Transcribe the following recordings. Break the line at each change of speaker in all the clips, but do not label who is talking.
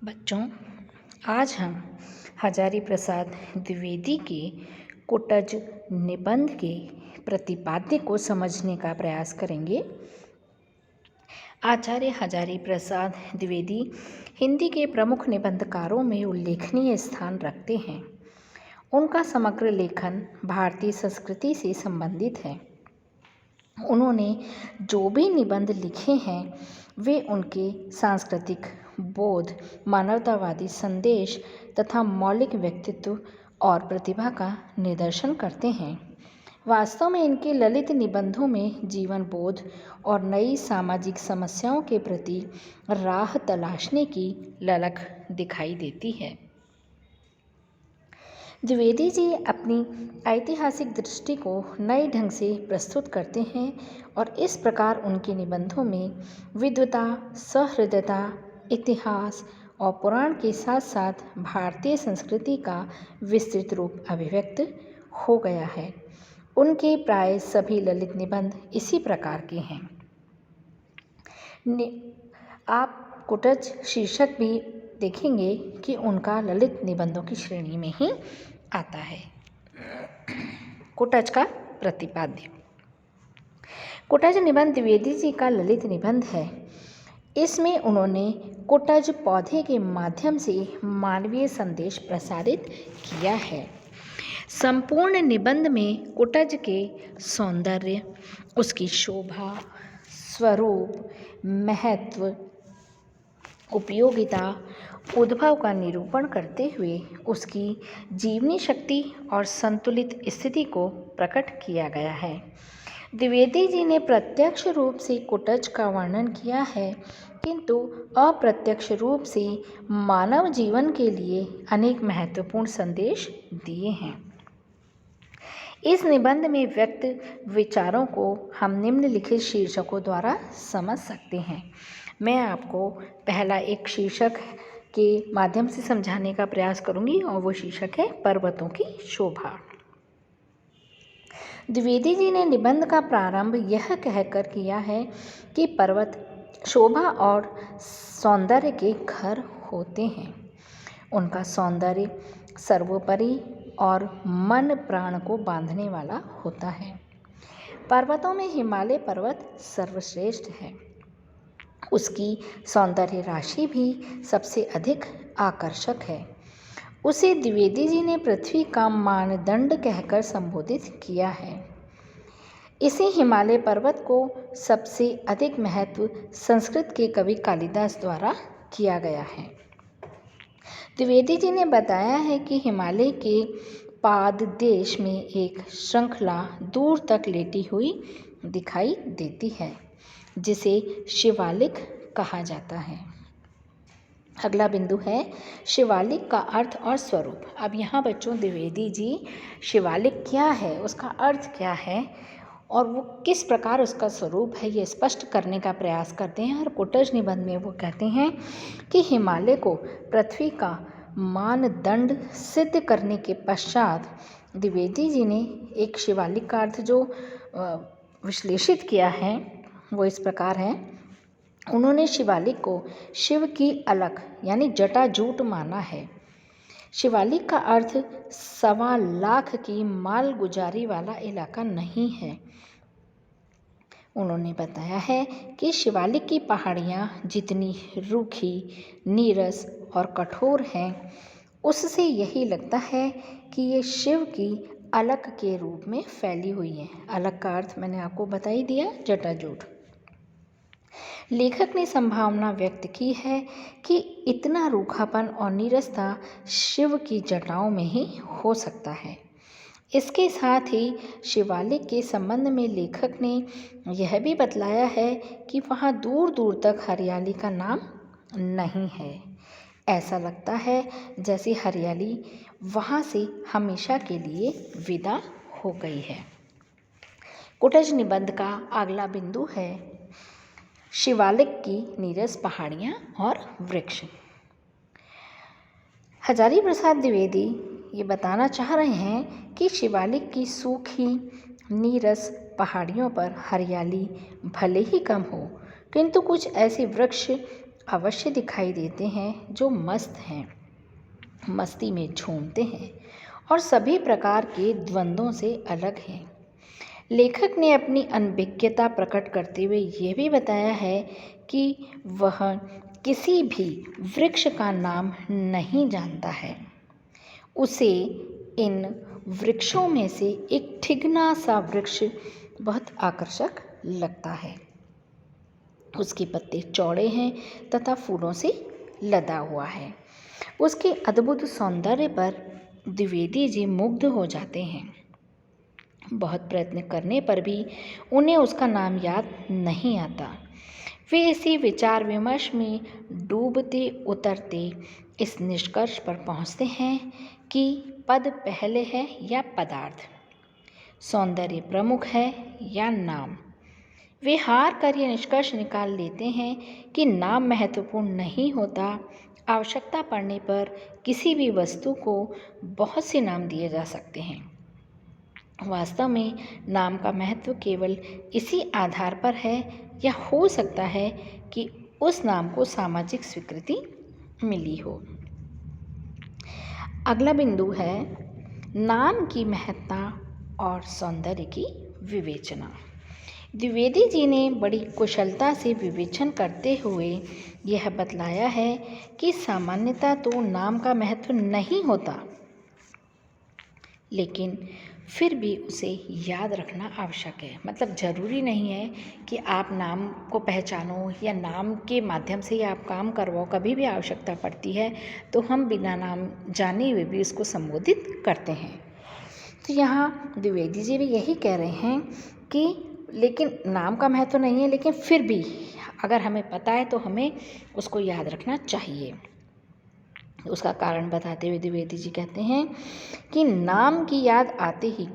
बच्चों, आज हम हजारी प्रसाद द्विवेदी के कुटज निबंध के प्रतिपाद्य को समझने का प्रयास करेंगे। आचार्य हजारी प्रसाद द्विवेदी हिंदी के प्रमुख निबंधकारों में उल्लेखनीय स्थान रखते हैं। उनका समग्र लेखन भारतीय संस्कृति से संबंधित है। उन्होंने जो भी निबंध लिखे हैं वे उनके सांस्कृतिक बोध, मानवतावादी संदेश तथा मौलिक व्यक्तित्व और प्रतिभा का निदर्शन करते हैं। वास्तव में इनके ललित निबंधों में जीवन बोध और नई सामाजिक समस्याओं के प्रति राह तलाशने की ललक दिखाई देती है। द्विवेदी जी अपनी ऐतिहासिक दृष्टि को नए ढंग से प्रस्तुत करते हैं और इस प्रकार उनके निबंधों में विद्वता, सहृदयता, इतिहास और पुराण के साथ साथ भारतीय संस्कृति का विस्तृत रूप अभिव्यक्त हो गया है। उनके प्राय सभी ललित निबंध इसी प्रकार के हैं। आप कुटज शीर्षक भी देखेंगे कि उनका ललित निबंधों की श्रेणी में ही आता है। कुटज का प्रतिपाद्य। कुटज निबंध द्विवेदी जी का ललित निबंध है। इसमें उन्होंने कुटज पौधे के माध्यम से मानवीय संदेश प्रसारित किया है। संपूर्ण निबंध में कुटज के सौंदर्य, उसकी शोभा, स्वरूप, महत्व, उपयोगिता, उद्भव का निरूपण करते हुए उसकी जीवनी शक्ति और संतुलित स्थिति को प्रकट किया गया है। द्विवेदी जी ने प्रत्यक्ष रूप से कुटज का वर्णन किया है, किंतु अप्रत्यक्ष रूप से मानव जीवन के लिए अनेक महत्वपूर्ण संदेश दिए हैं। इस निबंध में व्यक्त विचारों को हम निम्नलिखित शीर्षकों द्वारा समझ सकते हैं। मैं आपको पहला एक शीर्षक के माध्यम से समझाने का प्रयास करूंगी और वो शीर्षक है पर्वतों की शोभा। द्विवेदी जी ने निबंध का प्रारंभ यह कहकर किया है कि पर्वत शोभा और सौंदर्य के घर होते हैं। उनका सौंदर्य सर्वोपरि और मन प्राण को बांधने वाला होता है। पर्वतों में हिमालय पर्वत सर्वश्रेष्ठ है। उसकी सौंदर्य राशि भी सबसे अधिक आकर्षक है। उसे द्विवेदी जी ने पृथ्वी का मानदंड कहकर संबोधित किया है। इसी हिमालय पर्वत को सबसे अधिक महत्व संस्कृत के कवि कालिदास द्वारा किया गया है। द्विवेदी जी ने बताया है कि हिमालय के पाद देश में एक श्रृंखला दूर तक लेटी हुई दिखाई देती है, जिसे शिवालिक कहा जाता है। अगला बिंदु है शिवालिक का अर्थ और स्वरूप। अब यहाँ बच्चों द्विवेदी जी शिवालिक क्या है, उसका अर्थ क्या है और वो किस प्रकार उसका स्वरूप है, ये स्पष्ट करने का प्रयास करते हैं। और कुटज निबंध में वो कहते हैं कि हिमालय को पृथ्वी का मानदंड सिद्ध करने के पश्चात द्विवेदी जी ने एक शिवालिक का अर्थ जो विश्लेषित किया है वो इस प्रकार है। उन्होंने शिवालिक को शिव की अलख यानी जटाजूट माना है। शिवालिक का अर्थ 1.25 लाख की मालगुजारी वाला इलाका नहीं है। उन्होंने बताया है कि शिवालिक की पहाड़ियाँ जितनी रूखी, नीरस और कठोर हैं, उससे यही लगता है कि ये शिव की अलख के रूप में फैली हुई हैं। अलख का अर्थ मैंने आपको बता ही दिया, जटाजूट। लेखक ने संभावना व्यक्त की है कि इतना रूखापन और नीरसता शिव की जटाओं में ही हो सकता है। इसके साथ ही शिवालिक के संबंध में लेखक ने यह भी बतलाया है कि वहाँ दूर दूर तक हरियाली का नाम नहीं है। ऐसा लगता है जैसे हरियाली वहाँ से हमेशा के लिए विदा हो गई है। कुटज निबंध का अगला बिंदु है शिवालिक की नीरस पहाड़ियाँ और वृक्ष। हजारी प्रसाद द्विवेदी ये बताना चाह रहे हैं कि शिवालिक की सूखी नीरस पहाड़ियों पर हरियाली भले ही कम हो, किंतु कुछ ऐसे वृक्ष अवश्य दिखाई देते हैं जो मस्त हैं, मस्ती में झूमते हैं और सभी प्रकार के द्वंद्वों से अलग हैं। लेखक ने अपनी अनभिज्ञता प्रकट करते हुए यह भी बताया है कि वह किसी भी वृक्ष का नाम नहीं जानता है। उसे इन वृक्षों में से एक ठिगना सा वृक्ष बहुत आकर्षक लगता है। उसके पत्ते चौड़े हैं तथा फूलों से लदा हुआ है। उसके अद्भुत सौंदर्य पर द्विवेदी जी मुग्ध हो जाते हैं। बहुत प्रयत्न करने पर भी उन्हें उसका नाम याद नहीं आता। वे इसी विचार विमर्श में डूबते उतरते इस निष्कर्ष पर पहुंचते हैं कि पद पहले है या पदार्थ, सौंदर्य प्रमुख है या नाम। वे हार कर यह निष्कर्ष निकाल लेते हैं कि नाम महत्वपूर्ण नहीं होता। आवश्यकता पड़ने पर किसी भी वस्तु को बहुत से नाम दिए जा सकते हैं। वास्तव में नाम का महत्व केवल इसी आधार पर है या हो सकता है कि उस नाम को सामाजिक स्वीकृति मिली हो। अगला बिंदु है नाम की महत्ता और सौंदर्य की विवेचना। द्विवेदी जी ने बड़ी कुशलता से विवेचन करते हुए यह बतलाया है कि सामान्यतः तो नाम का महत्व नहीं होता, लेकिन फिर भी उसे याद रखना आवश्यक है। मतलब ज़रूरी नहीं है कि आप नाम को पहचानो या नाम के माध्यम से ही आप काम करवाओ। कभी भी आवश्यकता पड़ती है तो हम बिना नाम जाने हुए भी उसको संबोधित करते हैं। तो यहाँ द्विवेदी जी भी यही कह रहे हैं कि लेकिन नाम का महत्व नहीं है, लेकिन फिर भी अगर हमें पता है तो हमें उसको याद रखना चाहिए। उसका कारण बताते हुए द्विवेदी जी कहते हैं कि नाम की याद आते ही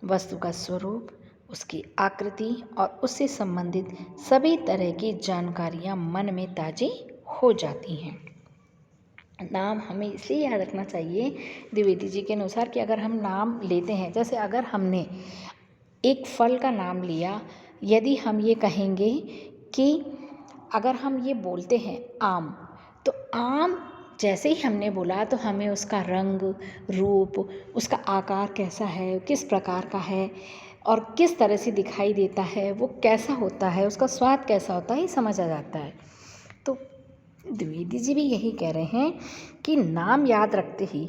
वस्तु का स्वरूप, उसकी आकृति और उससे संबंधित सभी तरह की जानकारियां मन में ताज़ी हो जाती हैं। नाम हमें इसलिए याद रखना चाहिए द्विवेदी जी के अनुसार कि अगर हम नाम लेते हैं, जैसे अगर हमने एक फल का नाम लिया, यदि हम ये कहेंगे कि अगर हम ये बोलते हैं आम, तो आम जैसे ही हमने बोला तो हमें उसका रंग, रूप, उसका आकार कैसा है, किस प्रकार का है और किस तरह से दिखाई देता है, वो कैसा होता है, उसका स्वाद कैसा होता है, ये समझ आ जाता है। तो द्विवेदी जी भी यही कह रहे हैं कि नाम याद रखते ही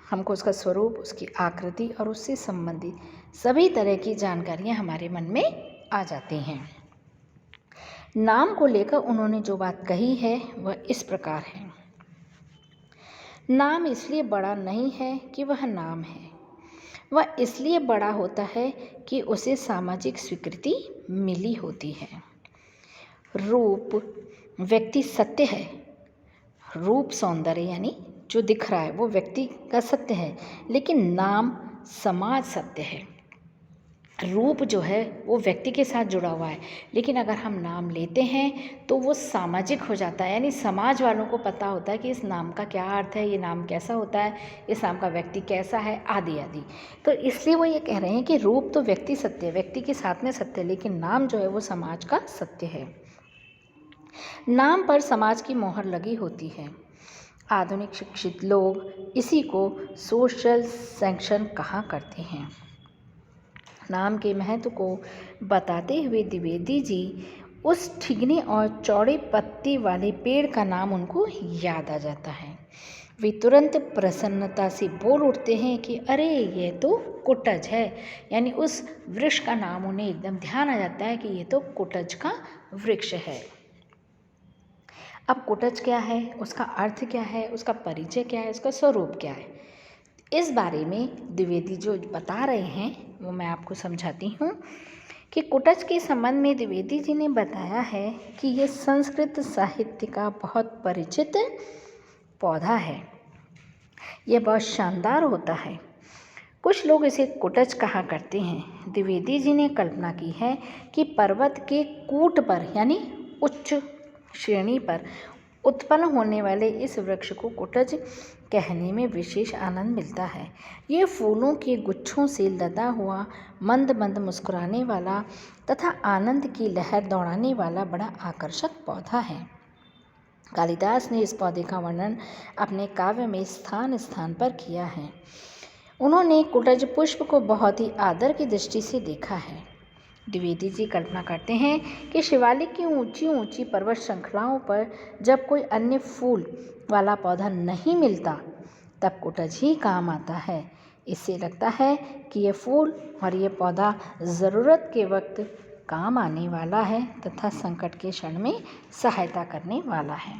हमको उसका स्वरूप, उसकी आकृति और उससे संबंधित सभी तरह की जानकारियाँ हमारे मन में आ जाती हैं। नाम को लेकर उन्होंने जो बात कही है वह इस प्रकार है। नाम इसलिए बड़ा नहीं है कि वह नाम है, वह इसलिए बड़ा होता है कि उसे सामाजिक स्वीकृति मिली होती है। रूप व्यक्ति सत्य है, रूप सौंदर्य यानी जो दिख रहा है वो व्यक्ति का सत्य है, लेकिन नाम समाज सत्य है। रूप जो है वो व्यक्ति के साथ जुड़ा हुआ है, लेकिन अगर हम नाम लेते हैं तो वो सामाजिक हो जाता है, यानी समाज वालों को पता होता है कि इस नाम का क्या अर्थ है, ये नाम कैसा होता है, इस नाम का व्यक्ति कैसा है, आदि आदि। तो इसलिए वो ये कह रहे हैं कि रूप तो व्यक्ति सत्य है, व्यक्ति के साथ में सत्य है, लेकिन नाम जो है वो समाज का सत्य है। नाम पर समाज की मोहर लगी होती है। आधुनिक शिक्षित लोग इसी को सोशल सैंक्शन कहा करते हैं। नाम के महत्व को बताते हुए द्विवेदी जी उस ठिगने और चौड़े पत्ते वाले पेड़ का नाम उनको याद आ जाता है। वे तुरंत प्रसन्नता से बोल उठते हैं कि अरे ये तो कुटज है, यानी उस वृक्ष का नाम उन्हें एकदम ध्यान आ जाता है कि ये तो कुटज का वृक्ष है। अब कुटज क्या है, उसका अर्थ क्या है, उसका परिचय क्या है, उसका स्वरूप क्या है, इस बारे में द्विवेदी जो बता रहे हैं वो मैं आपको समझाती हूँ कि कुटज के संबंध में द्विवेदी जी ने बताया है कि ये संस्कृत साहित्य का बहुत परिचित पौधा है। यह बहुत शानदार होता है। कुछ लोग इसे कुटज कहा करते हैं। द्विवेदी जी ने कल्पना की है कि पर्वत के कूट पर यानी उच्च श्रेणी पर उत्पन्न होने वाले इस वृक्ष को कुटज कहने में विशेष आनंद मिलता है। ये फूलों के गुच्छों से लदा हुआ, मंद मंद मुस्कुराने वाला तथा आनंद की लहर दौड़ाने वाला बड़ा आकर्षक पौधा है। कालिदास ने इस पौधे का वर्णन अपने काव्य में स्थान स्थान पर किया है। उन्होंने कुटज पुष्प को बहुत ही आदर की दृष्टि से देखा है। द्विवेदी जी कल्पना करते हैं कि शिवालिक की ऊंची ऊंची पर्वत श्रृंखलाओं पर जब कोई अन्य फूल वाला पौधा नहीं मिलता तब कुटज ही काम आता है। इससे लगता है कि यह फूल और ये पौधा ज़रूरत के वक्त काम आने वाला है तथा संकट के क्षण में सहायता करने वाला है।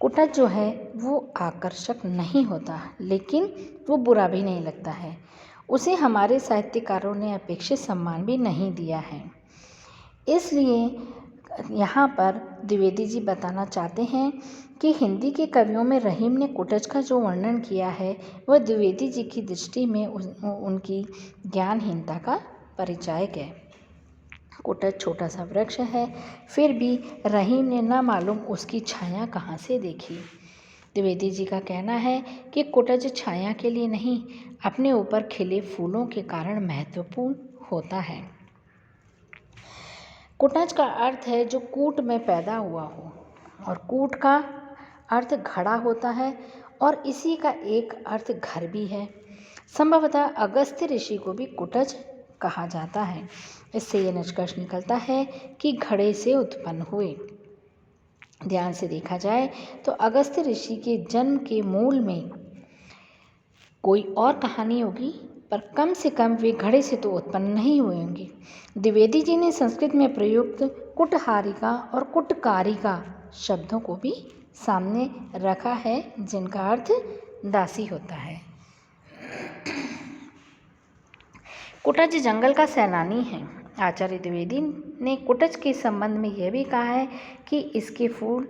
कुटज जो है वो आकर्षक नहीं होता, लेकिन वो बुरा भी नहीं लगता है। उसे हमारे साहित्यकारों ने अपेक्षित सम्मान भी नहीं दिया है। इसलिए यहाँ पर द्विवेदी जी बताना चाहते हैं कि हिंदी के कवियों में रहीम ने कुटज का जो वर्णन किया है वह द्विवेदी जी की दृष्टि में उनकी ज्ञानहीनता का परिचायक है। कुटज छोटा सा वृक्ष है, फिर भी रहीम ने न मालूम उसकी छाया कहाँ से देखी। द्विवेदी जी का कहना है कि कुटज छाया के लिए नहीं, अपने ऊपर खिले फूलों के कारण महत्वपूर्ण होता है। कुटज का अर्थ है जो कूट में पैदा हुआ हो, और कूट का अर्थ घड़ा होता है, और इसी का एक अर्थ घर भी है। संभवतः अगस्त्य ऋषि को भी कुटज कहा जाता है। इससे यह निष्कर्ष निकलता है कि घड़े से उत्पन्न हुए। ध्यान से देखा जाए तो अगस्त्य ऋषि के जन्म के मूल में कोई और कहानी होगी, पर कम से कम वे घड़े से तो उत्पन्न नहीं हुए होंगे। द्विवेदी जी ने संस्कृत में प्रयुक्त कुटहारिका और कुटकारिका शब्दों को भी सामने रखा है, जिनका अर्थ दासी होता है। कुटज जंगल का सेनानी है। आचार्य द्विवेदी ने कुटज के संबंध में यह भी कहा है कि इसके फूल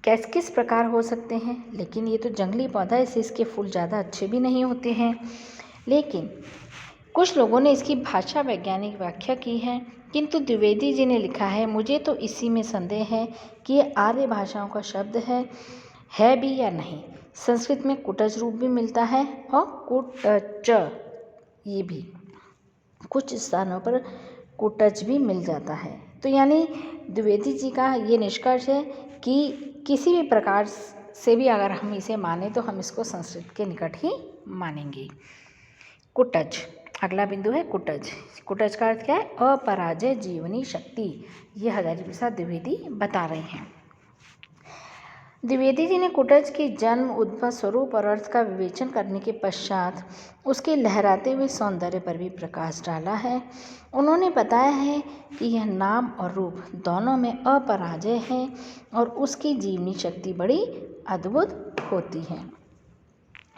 किस प्रकार हो सकते हैं, लेकिन ये तो जंगली पौधा है, इससे इसके फूल ज़्यादा अच्छे भी नहीं होते हैं। लेकिन कुछ लोगों ने इसकी भाषा वैज्ञानिक व्याख्या की है, किंतु द्विवेदी जी ने लिखा है, मुझे तो इसी में संदेह है कि ये आर्य भाषाओं का शब्द है भी या नहीं। संस्कृत में कुटज रूप भी मिलता है और कुटच ये भी कुछ स्थानों पर कुटज भी मिल जाता है। तो यानी द्विवेदी जी का ये निष्कर्ष है कि किसी भी प्रकार से भी अगर हम इसे माने तो हम इसको संस्कृत के निकट ही मानेंगे। कुटज, अगला बिंदु है कुटज। कुटज का अर्थ क्या है? अपराजय जीवनी शक्ति। ये हजारी प्रसाद द्विवेदी बता रहे हैं। द्विवेदी जी ने कुटज के जन्म, उद्भव, स्वरूप और अर्थ का विवेचन करने के पश्चात उसके लहराते हुए सौंदर्य पर भी प्रकाश डाला है। उन्होंने बताया है कि यह नाम और रूप दोनों में अपराजय है और उसकी जीवनी शक्ति बड़ी अद्भुत होती है।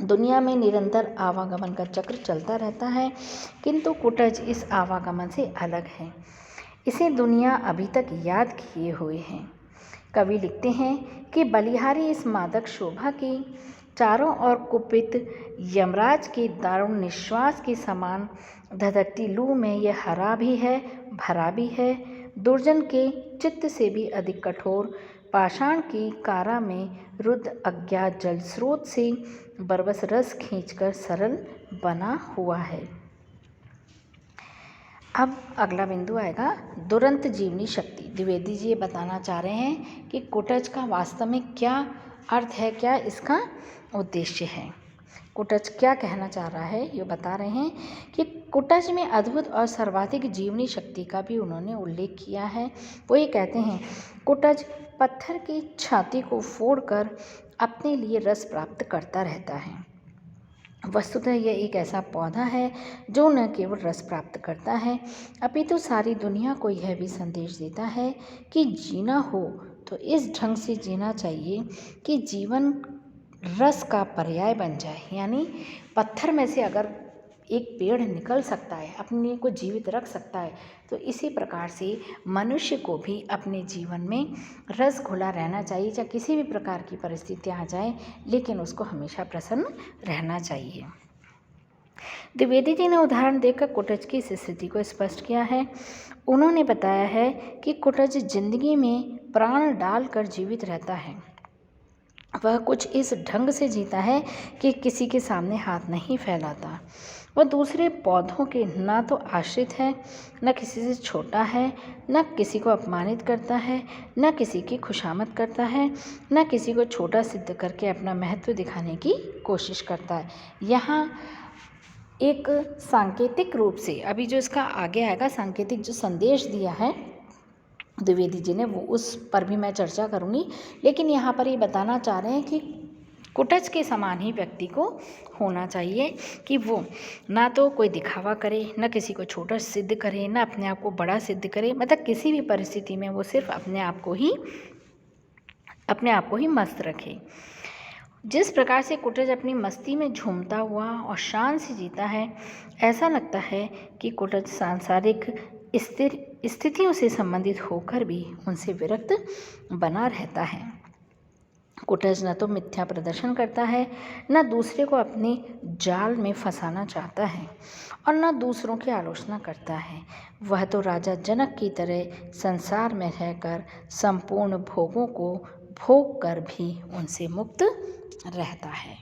दुनिया में निरंतर आवागमन का चक्र चलता रहता है, किंतु कुटज इस आवागमन से अलग है। इसे दुनिया अभी तक याद किए हुए है। कवि लिखते हैं कि बलिहारी इस मादक शोभा की चारों ओर कुपित यमराज के दारुण निश्वास के समान धधकती लू में यह हरा भी है, भरा भी है। दुर्जन के चित्त से भी अधिक कठोर पाषाण की कारा में रुद्ध अज्ञात जल स्रोत से बरबस रस खींचकर सरल बना हुआ है। अब अगला बिंदु आएगा दुरंत जीवनी शक्ति। द्विवेदी जी ये बताना चाह रहे हैं कि कुटज का वास्तव में क्या अर्थ है, क्या इसका उद्देश्य है। कुटज क्या कहना चाह रहा है ये बता रहे हैं कि कुटज में अद्भुत और सर्वाधिक जीवनी शक्ति का भी उन्होंने उल्लेख किया है। वो ये कहते हैं, कुटज पत्थर की छाती को फोड़कर अपने लिए रस प्राप्त करता रहता है। वस्तुतः यह एक ऐसा पौधा है जो न केवल रस प्राप्त करता है, अपितु सारी दुनिया को यह भी संदेश देता है कि जीना हो तो इस ढंग से जीना चाहिए कि जीवन रस का पर्याय बन जाए। यानी पत्थर में से अगर एक पेड़ निकल सकता है, अपने को जीवित रख सकता है, तो इसी प्रकार से मनुष्य को भी अपने जीवन में रस घुला रहना चाहिए। चाहे किसी भी प्रकार की परिस्थितियाँ आ जाए, लेकिन उसको हमेशा प्रसन्न रहना चाहिए। द्विवेदी जी ने उदाहरण देकर कुटज की इस स्थिति को स्पष्ट किया है। उन्होंने बताया है कि कुटज जिंदगी में प्राण डालकर जीवित रहता है। वह कुछ इस ढंग से जीता है कि किसी के सामने हाथ नहीं फैलाता। वह दूसरे पौधों के ना तो आश्रित है, न किसी से छोटा है, न किसी को अपमानित करता है, न किसी की खुशामद करता है, न किसी को छोटा सिद्ध करके अपना महत्व दिखाने की कोशिश करता है। यहाँ एक सांकेतिक रूप से अभी जो इसका आगे आएगा सांकेतिक जो संदेश दिया है द्विवेदी जी ने, वो उस पर भी मैं चर्चा करूँगी। लेकिन यहाँ पर ये बताना चाह रहे हैं कि कुटज के समान ही व्यक्ति को होना चाहिए कि वो ना तो कोई दिखावा करे, न किसी को छोटा सिद्ध करे, न अपने आप को बड़ा सिद्ध करे। मतलब किसी भी परिस्थिति में वो सिर्फ अपने आप को ही मस्त रखे। जिस प्रकार से कुटज अपनी मस्ती में झूमता हुआ और शान से जीता है, ऐसा लगता है कि कुटज सांसारिक स्थिर स्थितियों से संबंधित होकर भी उनसे विरक्त बना रहता है। कुटज न तो मिथ्या प्रदर्शन करता है, न दूसरे को अपने जाल में फंसाना चाहता है और न दूसरों की आलोचना करता है। वह तो राजा जनक की तरह संसार में रहकर संपूर्ण भोगों को भोग कर भी उनसे मुक्त रहता है।